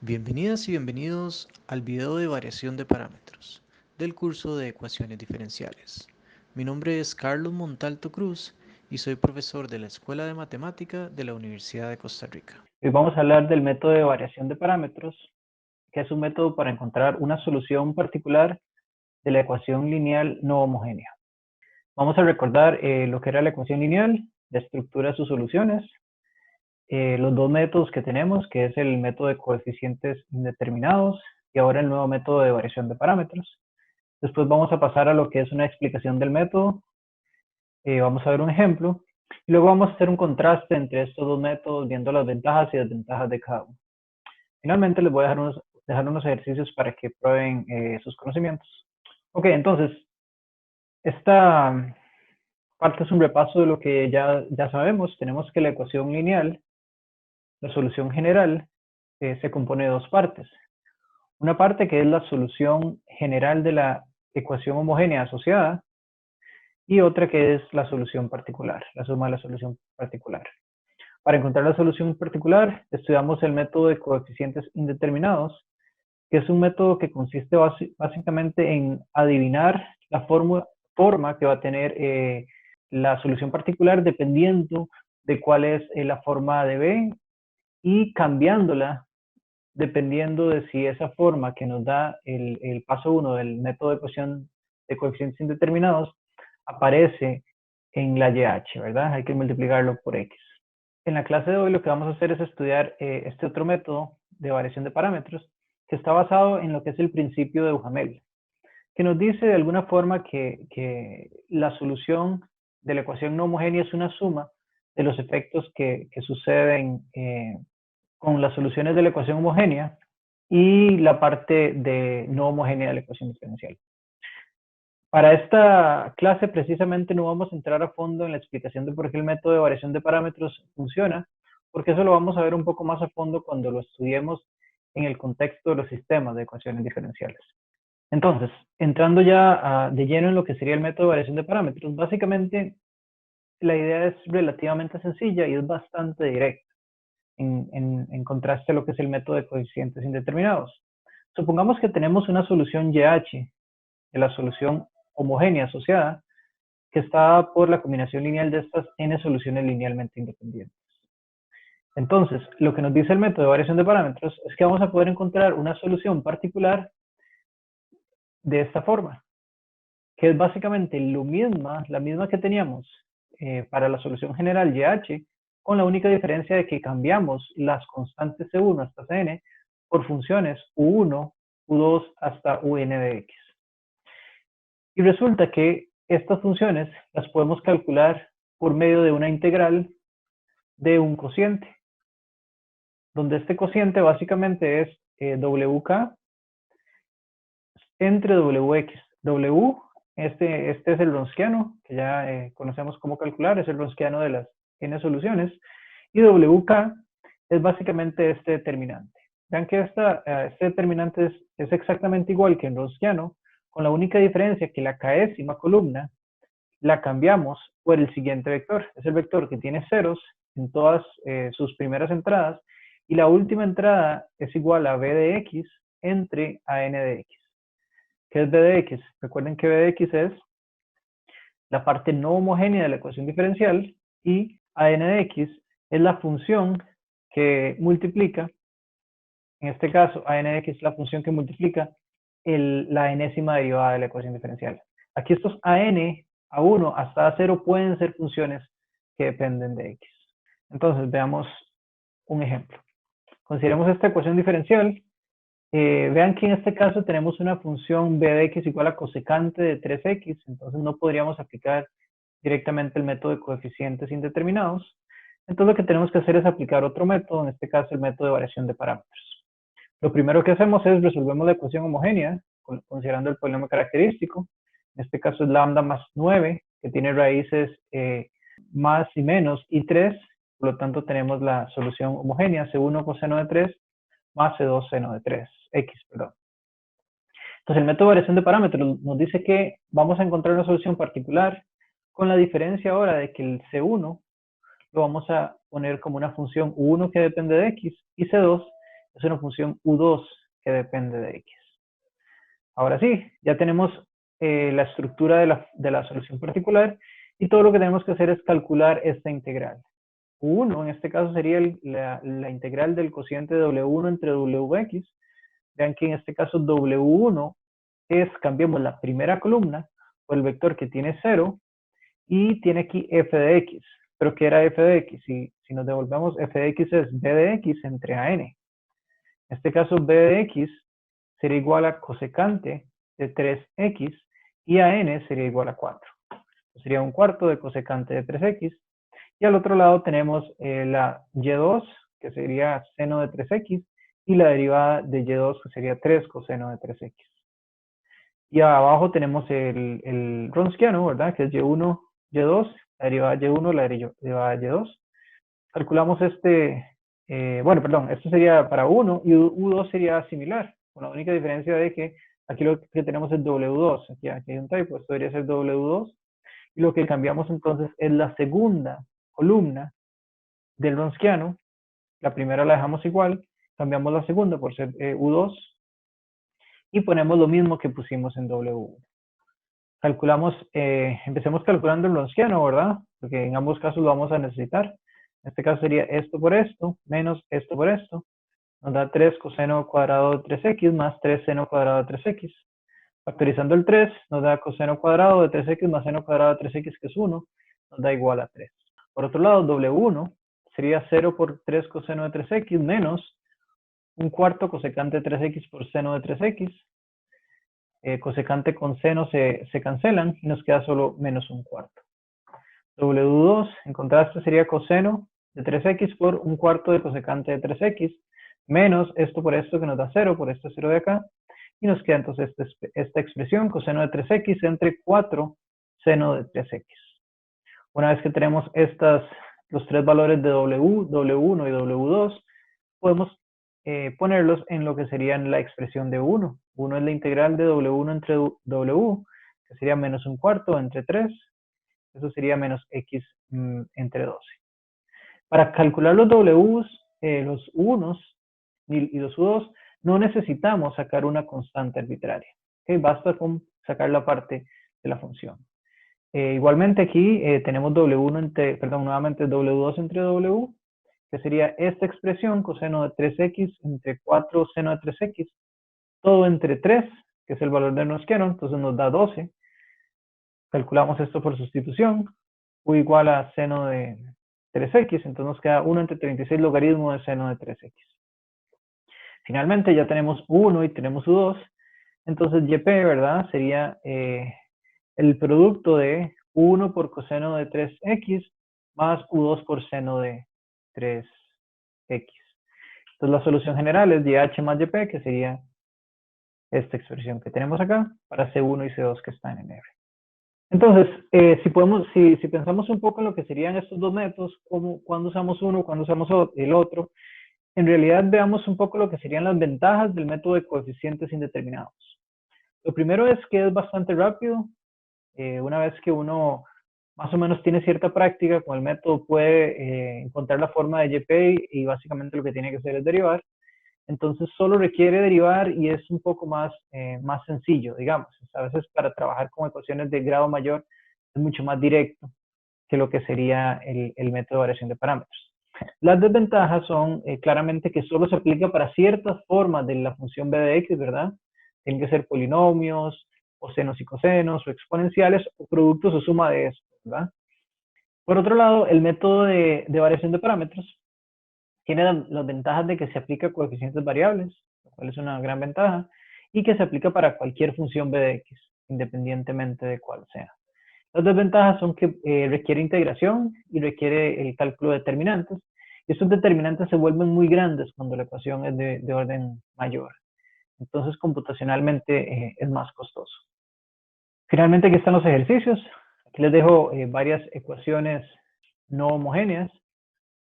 Bienvenidas y bienvenidos al video de variación de parámetros del curso de ecuaciones diferenciales. Mi nombre es Carlos Montalto Cruz y soy profesor de la Escuela de Matemática de la Universidad de Costa Rica. Hoy vamos a hablar del método de variación de parámetros, que es un método para encontrar una solución particular de la ecuación lineal no homogénea. Vamos a recordar lo que era la ecuación lineal, la estructura de sus soluciones, los dos métodos que tenemos, que es el método de coeficientes indeterminados y ahora el nuevo método de variación de parámetros. Después vamos a pasar a lo que es una explicación del método, vamos a ver un ejemplo, y luego vamos a hacer un contraste entre estos dos métodos, viendo las ventajas y desventajas de cada uno. Finalmente les voy a dejar unos ejercicios para que prueben sus conocimientos. Ok, entonces, esta parte es un repaso de lo que ya sabemos. Tenemos que la ecuación lineal, la solución general, se compone de dos partes. Una parte que es la solución general de la ecuación homogénea asociada y otra que es la solución particular, la suma de la solución particular. Para encontrar la solución particular, estudiamos el método de coeficientes indeterminados, que es un método que consiste básicamente en adivinar la forma que va a tener la solución particular dependiendo de cuál es la forma de B y cambiándola dependiendo de si esa forma que nos da el paso 1 del método de ecuación de coeficientes indeterminados aparece en la YH, ¿verdad? Hay que multiplicarlo por X. En la clase de hoy lo que vamos a hacer es estudiar este otro método de variación de parámetros que está basado en lo que es el principio de Duhamel, que nos dice de alguna forma que la solución de la ecuación no homogénea es una suma de los efectos que suceden con las soluciones de la ecuación homogénea y la parte de no homogénea de la ecuación diferencial. Para esta clase precisamente no vamos a entrar a fondo en la explicación de por qué el método de variación de parámetros funciona, porque eso lo vamos a ver un poco más a fondo cuando lo estudiemos en el contexto de los sistemas de ecuaciones diferenciales. Entonces, entrando ya de lleno en lo que sería el método de variación de parámetros, básicamente la idea es relativamente sencilla y es bastante directa, en contraste a lo que es el método de coeficientes indeterminados. Supongamos que tenemos una solución YH, de la solución homogénea asociada, que está por la combinación lineal de estas n soluciones linealmente independientes. Entonces, lo que nos dice el método de variación de parámetros es que vamos a poder encontrar una solución particular de esta forma, que es básicamente la misma que teníamos para la solución general YH, con la única diferencia de que cambiamos las constantes C1 hasta Cn por funciones U1, U2 hasta Un de X. Y resulta que estas funciones las podemos calcular por medio de una integral de un cociente, donde este cociente básicamente es WK entre WX. W, este es el Wronskiano, que ya conocemos cómo calcular, es el Wronskiano de las n soluciones, y WK es básicamente este determinante. Vean que este determinante es exactamente igual que en Wronskiano, con la única diferencia que la késima columna la cambiamos por el siguiente vector. Es el vector que tiene ceros en todas sus primeras entradas y la última entrada es igual a b de x entre a n de x. ¿Qué es b de x? Recuerden que b de x es la parte no homogénea de la ecuación diferencial y a n de x es la función que multiplica, en este caso a n de x es la función que multiplica la enésima derivada de la ecuación diferencial. Aquí estos a n, a1 hasta a0 pueden ser funciones que dependen de x. Entonces veamos un ejemplo. Consideremos esta ecuación diferencial. Vean que en este caso tenemos una función b de x igual a cosecante de 3x, entonces no podríamos aplicar directamente el método de coeficientes indeterminados. Entonces lo que tenemos que hacer es aplicar otro método, en este caso el método de variación de parámetros. Lo primero que hacemos es resolvemos la ecuación homogénea, considerando el polinomio característico. En este caso es lambda más 9, que tiene raíces más y menos y 3. Por lo tanto, tenemos la solución homogénea, C1 coseno de 3 más C2 seno de 3, X, perdón. Entonces, el método de variación de parámetros nos dice que vamos a encontrar una solución particular, con la diferencia ahora de que el C1 lo vamos a poner como una función U1 que depende de X y C2 es una función U2 que depende de X. Ahora sí, ya tenemos la estructura de la solución particular y todo lo que tenemos que hacer es calcular esta integral. U1 en este caso sería la integral del cociente de W1 entre Wx. Vean que en este caso W1 cambiamos la primera columna por el vector que tiene 0 y tiene aquí f de x. ¿Pero qué era f de x? Si nos devolvemos, f de x es b de x entre an. En este caso, b de x sería igual a cosecante de 3x y an sería igual a 4. Sería un cuarto de cosecante de 3x. Y al otro lado tenemos la y2, que sería seno de 3x, y la derivada de y2, que sería 3 coseno de 3x. Y abajo tenemos el Wronskiano, ¿verdad? Que es y1, y2, la derivada de y1, la derivada de y2. Calculamos esto sería para 1 y U2 sería similar, con la única diferencia de que aquí lo que tenemos es W2, aquí hay un typo, esto debería ser W2, y lo que cambiamos entonces es la segunda columna del Wronskiano, la primera la dejamos igual, cambiamos la segunda por ser U2, y ponemos lo mismo que pusimos en W1. Calculamos, empecemos calculando el Wronskiano, ¿verdad? Porque en ambos casos lo vamos a necesitar. En este caso sería esto por esto, menos esto por esto. Nos da 3 coseno cuadrado de 3x más 3 seno cuadrado de 3x. Factorizando el 3, nos da coseno cuadrado de 3x más seno cuadrado de 3x, que es 1, nos da igual a 3. Por otro lado, W1 sería 0 por 3 coseno de 3x menos un cuarto cosecante de 3x por seno de 3x. Cosecante con seno se cancelan y nos queda solo menos un cuarto. W2, en contraste, sería coseno de 3x por un cuarto de cosecante de 3x, menos esto por esto que nos da 0, por este 0 de acá, y nos queda entonces esta expresión, coseno de 3x entre 4 seno de 3x. Una vez que tenemos los tres valores de W, W1 y W2, podemos ponerlos en lo que serían la expresión de 1. 1 es la integral de W1 entre W, que sería menos un cuarto entre 3. Eso sería menos x entre 12. Para calcular los W's, los U1s y los U2, no necesitamos sacar una constante arbitraria. ¿Okay? Basta con sacar la parte de la función. Igualmente aquí tenemos nuevamente W2 entre W, que sería esta expresión, coseno de 3x entre 4 seno de 3x, todo entre 3, que es el valor de Wronskiano, entonces nos da 12. Calculamos esto por sustitución, U igual a seno de 3x, entonces nos queda 1 entre 36 logaritmo de seno de 3x. Finalmente ya tenemos U1 y tenemos U2, entonces YP, ¿verdad? Sería el producto de U1 por coseno de 3x más U2 por seno de 3x. Entonces la solución general es YH más YP, que sería esta expresión que tenemos acá para C1 y C2 que están en R. Entonces, si pensamos un poco en lo que serían estos dos métodos, cuándo usamos uno, cuándo usamos el otro, en realidad veamos un poco lo que serían las ventajas del método de coeficientes indeterminados. Lo primero es que es bastante rápido. Una vez que uno más o menos tiene cierta práctica con el método, puede encontrar la forma de YP y básicamente lo que tiene que hacer es derivar. Entonces solo requiere derivar y es un poco más sencillo, digamos. A veces para trabajar con ecuaciones de grado mayor es mucho más directo que lo que sería el método de variación de parámetros. Las desventajas son claramente que solo se aplica para ciertas formas de la función b de x, ¿verdad? Tienen que ser polinomios, o senos y cosenos, o exponenciales, o productos o suma de estos, ¿verdad? Por otro lado, el método de variación de parámetros tiene las ventajas de que se aplica a coeficientes variables, lo cual es una gran ventaja, y que se aplica para cualquier función b de x, independientemente de cuál sea. Las desventajas son que requiere integración y requiere el cálculo de determinantes, y estos determinantes se vuelven muy grandes cuando la ecuación es de orden mayor. Entonces, computacionalmente es más costoso. Finalmente, aquí están los ejercicios. Aquí les dejo varias ecuaciones no homogéneas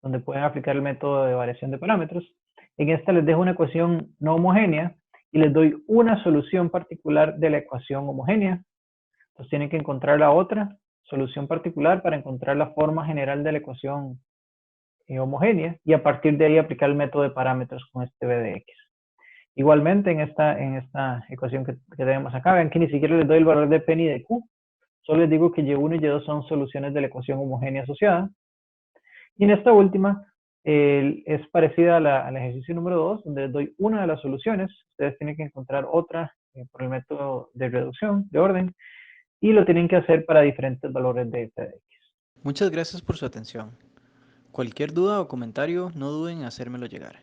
donde pueden aplicar el método de variación de parámetros. En esta les dejo una ecuación no homogénea y les doy una solución particular de la ecuación homogénea. Entonces tienen que encontrar la otra solución particular para encontrar la forma general de la ecuación homogénea y a partir de ahí aplicar el método de parámetros con este b de x. Igualmente en esta ecuación que tenemos acá, vean que ni siquiera les doy el valor de p ni de q, solo les digo que y1 y y2 son soluciones de la ecuación homogénea asociada. Y en esta última es parecida al ejercicio número 2, donde les doy una de las soluciones. Ustedes tienen que encontrar otra por el método de reducción, de orden, y lo tienen que hacer para diferentes valores de f de x. Muchas gracias por su atención. Cualquier duda o comentario, no duden en hacérmelo llegar.